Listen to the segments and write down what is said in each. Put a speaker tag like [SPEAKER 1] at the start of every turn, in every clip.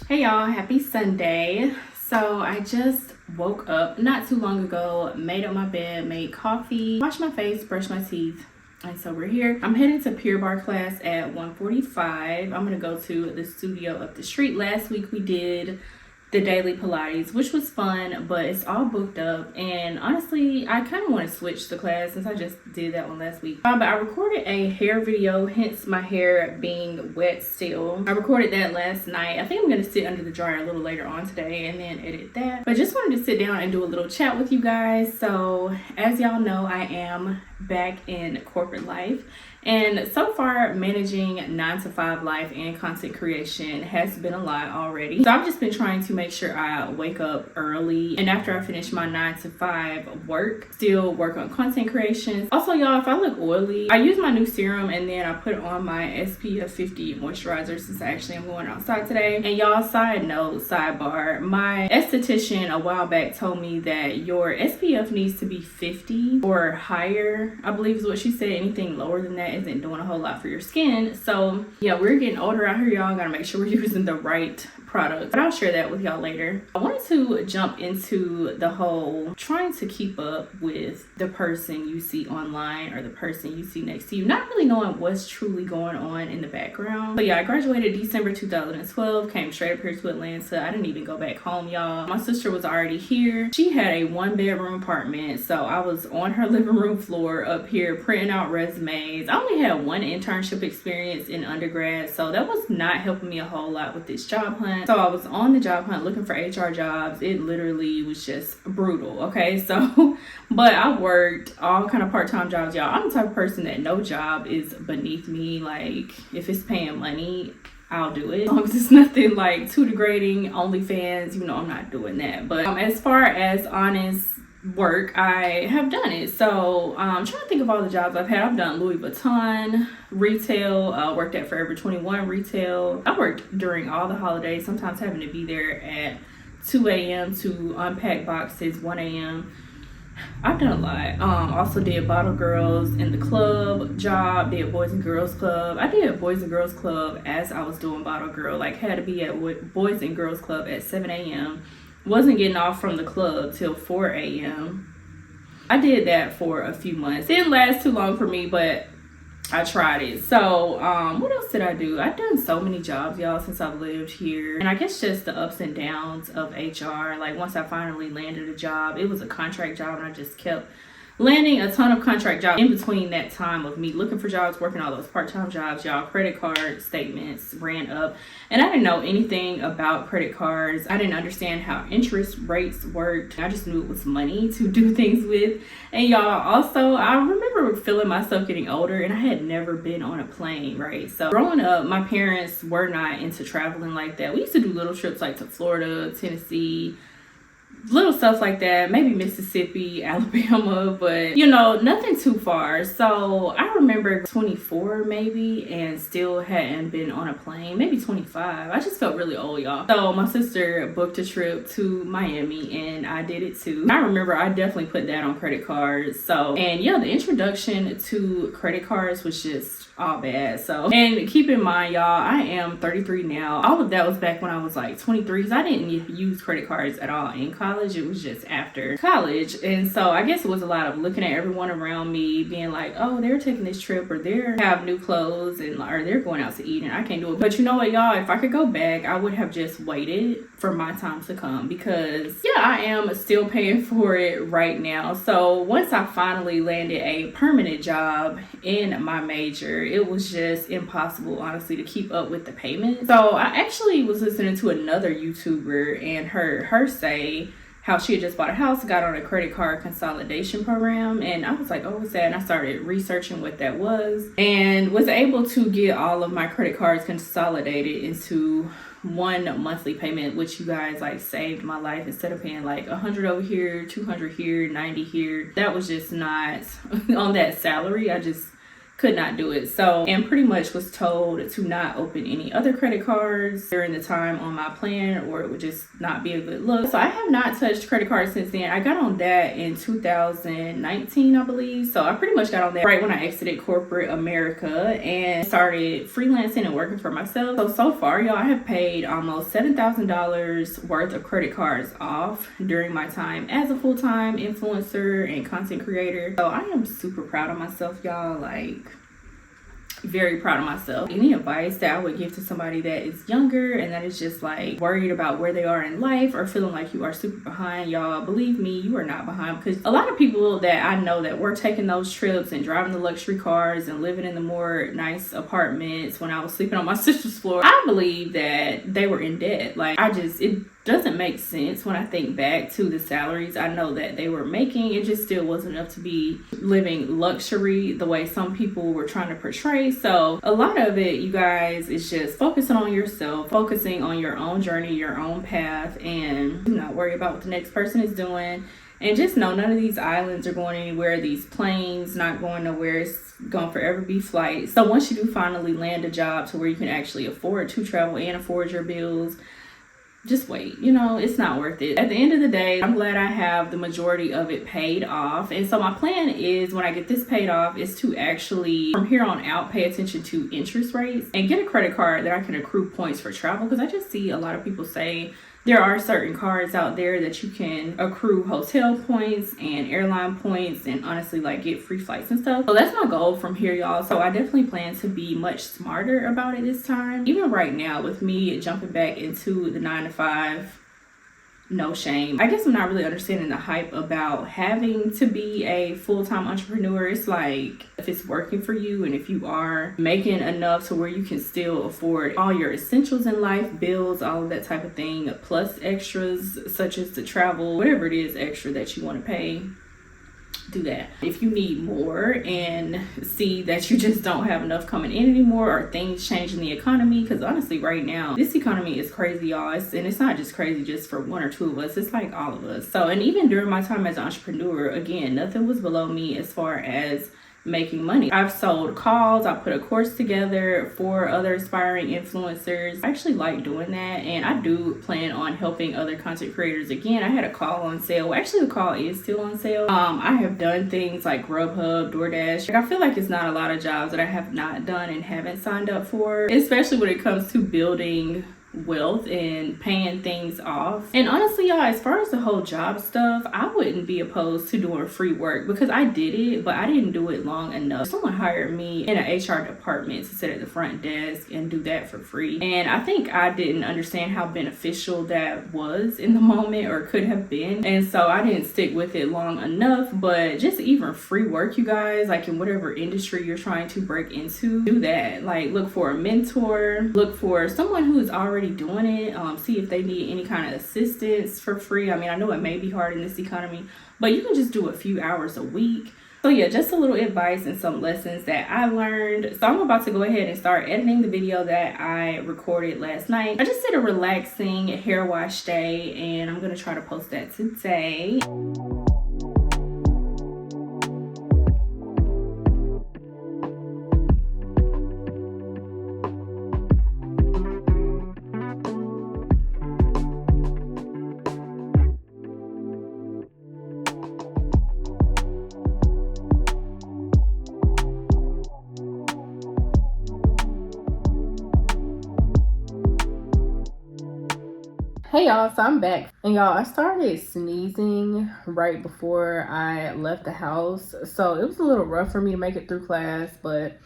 [SPEAKER 1] Hey y'all, happy Sunday. So I just woke up not too long ago, made up my bed, made coffee, washed my face, brushed my teeth. And so we're here. I'm heading to Pure Barre class at 1:45. I'm gonna go to the studio up the street. Last week we did the daily Pilates, which was fun, but it's all booked up. And honestly, I kind of want to switch the class since I just did that one last week. But I recorded a hair video, hence my hair being wet still. I recorded that last night. I think I'm going to sit under the dryer a little later on today and then edit that. But just wanted to sit down and do a little chat with you guys. So as y'all know, I am back in corporate life. And so far, managing 9-to-5 life and content creation has been a lot already. So I've just been trying to make sure I wake up early. And after I finish my 9-to-5 work, still work on content creation. Also, y'all, if I look oily, I use my new serum and then I put on my SPF 50 moisturizer since I actually am going outside today. And y'all, side note, sidebar, my esthetician a while back told me that your SPF needs to be 50 or higher, I believe is what she said. Anything lower than that isn't doing a whole lot for your skin. So yeah, we're getting older out here, y'all. Gotta make sure we're using the right product, but I'll share that with y'all later. I wanted to jump into the whole trying to keep up with the person you see online or the person you see next to you, not really knowing what's truly going on in the background. But yeah, I graduated December 2012, came straight up here to Atlanta. I didn't even go back home, y'all. My sister was already here. She had a 1-bedroom apartment, so I was on her living room floor up here printing out resumes. I only had one internship experience in undergrad, so that was not helping me a whole lot with this job hunt. So I was on the job hunt looking for HR jobs. It literally was just brutal, okay? So, but I worked all kind of part-time jobs, y'all. I'm the type of person that no job is beneath me. Like, if it's paying money, I'll do it. As long as it's nothing like too degrading, OnlyFans, you know, I'm not doing that. But as far as honest work, I have done it. So I'm trying to think of all the jobs I've had. I've done Louis Vuitton retail, worked at Forever 21 retail. I worked during all the holidays, sometimes having to be there at 2 a.m. to unpack boxes, 1 a.m. I've done a lot. Also did Bottle Girls in the club job, did Boys and Girls Club. I did Boys and Girls Club as I was doing Bottle Girl, like had to be at Boys and Girls Club at 7 a.m. Wasn't getting off from the club till 4 a.m. I did that for a few months. It didn't last too long for me, but I tried it. So what else did I do? I've done so many jobs, y'all, since I've lived here. And I guess just the ups and downs of HR. Like once I finally landed a job, it was a contract job and I just kept landing a ton of contract jobs in between that time of me looking for jobs, working all those part-time jobs, y'all. Credit card statements ran up and I didn't know anything about credit cards. I didn't understand how interest rates worked. I just knew it was money to do things with. And y'all, also I remember feeling myself getting older and I had never been on a plane, right? So growing up, my parents were not into traveling like that. We used to do little trips like to Florida, Tennessee, little stuff like that, maybe Mississippi, Alabama, but you know, nothing too far. So I remember 24 maybe and still hadn't been on a plane, maybe 25. I just felt really old, y'all. So my sister booked a trip to Miami and I did it too. I remember I definitely put that on credit cards. So, and yeah, the introduction to credit cards was just all bad. So, and keep in mind, y'all, I am 33 now. All of that was back when I was like 23, so I didn't use credit cards at all in college. It was just after college. And so I guess it was a lot of looking at everyone around me being like, oh, they're taking this trip or they're have new clothes and or they're going out to eat and I can't do it. But you know what, y'all, if I could go back, I would have just waited for my time to come because yeah, I am still paying for it right now. So once I finally landed a permanent job in my major, it was just impossible, honestly, to keep up with the payments. So I actually was listening to another YouTuber and heard her say how she had just bought a house, got on a credit card consolidation program, and I was like, oh, what's that? And I started researching what that was and was able to get all of my credit cards consolidated into one monthly payment, which you guys like saved my life. Instead of paying like 100 over here, 200 here, 90 here, that was just not on that salary. I just could not do it. So, and pretty much was told to not open any other credit cards during the time on my plan, or it would just not be a good look. So I have not touched credit cards since then. I got on that in 2019, I believe. So I pretty much got on that right when I exited corporate America and started freelancing and working for myself. So far, y'all, I have paid almost $7,000 worth of credit cards off during my time as a full-time influencer and content creator. So I am super proud of myself, y'all. Like, very proud of myself. Any advice that I would give to somebody that is younger and that is just like worried about where they are in life or feeling like you are super behind, y'all, believe me, you are not behind. Because a lot of people that I know that were taking those trips and driving the luxury cars and living in the more nice apartments when I was sleeping on my sister's floor, I believe that they were in debt. Like, it doesn't make sense when I think back to the salaries I know that they were making. It just still wasn't enough to be living luxury the way some people were trying to portray. So a lot of it, you guys, is just focusing on yourself, focusing on your own journey, your own path, and do not worry about what the next person is doing. And just know none of these islands are going anywhere. These planes not going nowhere. It's going to forever be flights. So once you do finally land a job to where you can actually afford to travel and afford your bills, just wait. You know, it's not worth it. At the end of the day, I'm glad I have the majority of it paid off. And so my plan is, when I get this paid off, is to actually, from here on out, pay attention to interest rates and get a credit card that I can accrue points for travel. Because I just see a lot of people say there are certain cards out there that you can accrue hotel points and airline points and honestly like get free flights and stuff. So that's my goal from here, y'all. So I definitely plan to be much smarter about it this time. Even right now, with me jumping back into the 9-to-5, no shame. I guess I'm not really understanding the hype about having to be a full-time entrepreneur. It's like, if it's working for you and if you are making enough to where you can still afford all your essentials in life, bills, all of that type of thing, plus extras such as the travel, whatever it is extra that you want to pay, do that. If you need more and see that you just don't have enough coming in anymore, or things change in the economy, because honestly right now this economy is crazy, y'all. And it's not just crazy just for one or two of us, it's like all of us. So, and even during my time as an entrepreneur, again, nothing was below me as far as making money. I've sold calls, I put a course together for other aspiring influencers. I actually like doing that, and I do plan on helping other content creators. Again, I had a call on sale. Well, actually the call is still on sale. I have done things like Grubhub, DoorDash. Like, I feel like it's not a lot of jobs that I have not done and haven't signed up for, especially when it comes to building wealth and paying things off. And honestly, y'all, as far as the whole job stuff, I wouldn't be opposed to doing free work, because I did it, but I didn't do it long enough. Someone hired me in an HR department to sit at the front desk and do that for free, and I think I didn't understand how beneficial that was in the moment, or could have been, and so I didn't stick with it long enough. But just even free work, you guys, like in whatever industry you're trying to break into, do that. Like, look for a mentor, look for someone who is already doing it, see if they need any kind of assistance for free. I mean, I know it may be hard in this economy, but you can just do a few hours a week. So yeah, just a little advice and some lessons that I learned. So I'm about to go ahead and start editing the video that I recorded last night. I just did a relaxing hair wash day, and I'm gonna try to post that today. Hey y'all, so I'm back, and y'all, I started sneezing right before I left the house, so it was a little rough for me to make it through class, but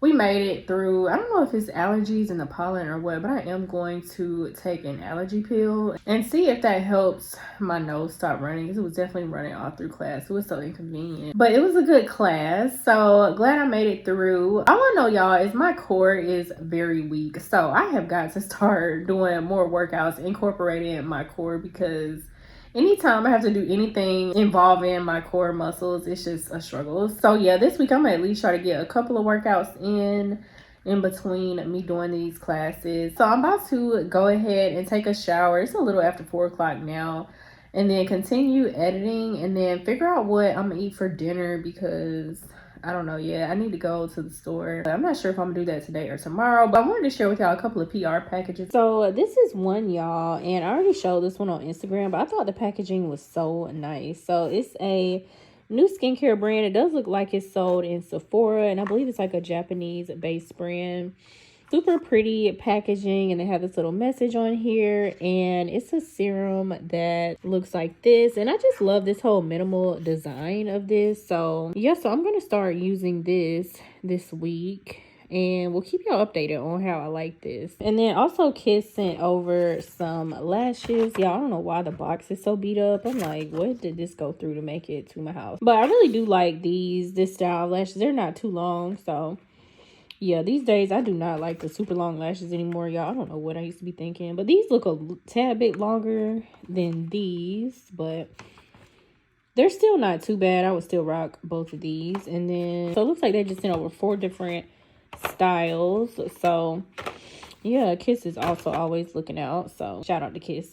[SPEAKER 1] we made it through. I don't know if it's allergies and the pollen or what, but I am going to take an allergy pill and see if that helps my nose stop running, because it was definitely running all through class. It was so inconvenient, but it was a good class, so glad I made it through. All I know, y'all, is my core is very weak, so I have got to start doing more workouts incorporating my core, because anytime I have to do anything involving my core muscles, it's just a struggle. So yeah, this week I'm gonna at least try to get a couple of workouts in between me doing these classes. So I'm about to go ahead and take a shower. It's a little after 4 o'clock now, and then continue editing, and then figure out what I'm gonna eat for dinner, because I don't know yet. I need to go to the store. I'm not sure if I'm gonna do that today or tomorrow, but I wanted to share with y'all a couple of PR packages. So this is one, y'all, and I already showed this one on Instagram, but I thought the packaging was so nice. So it's a new skincare brand. It does look like it's sold in Sephora, and I believe it's like a Japanese based brand. Super pretty packaging, and they have this little message on here, and it's a serum that looks like this, and I just love this whole minimal design of this. So yeah, so I'm gonna start using this week, and we'll keep y'all updated on how I like this. And then also Kiss sent over some lashes. Yeah, I don't know why the box is so beat up. I'm like, what did this go through to make it to my house? But I really do like this style of lashes. They're not too long, so yeah, these days I do not like the super long lashes anymore, y'all. I don't know what I used to be thinking, but these look a tad bit longer than these, but they're still not too bad. I would still rock both of these. And then, so it looks like they just sent over 4 different styles. So yeah, Kiss is also always looking out. So shout out to Kiss.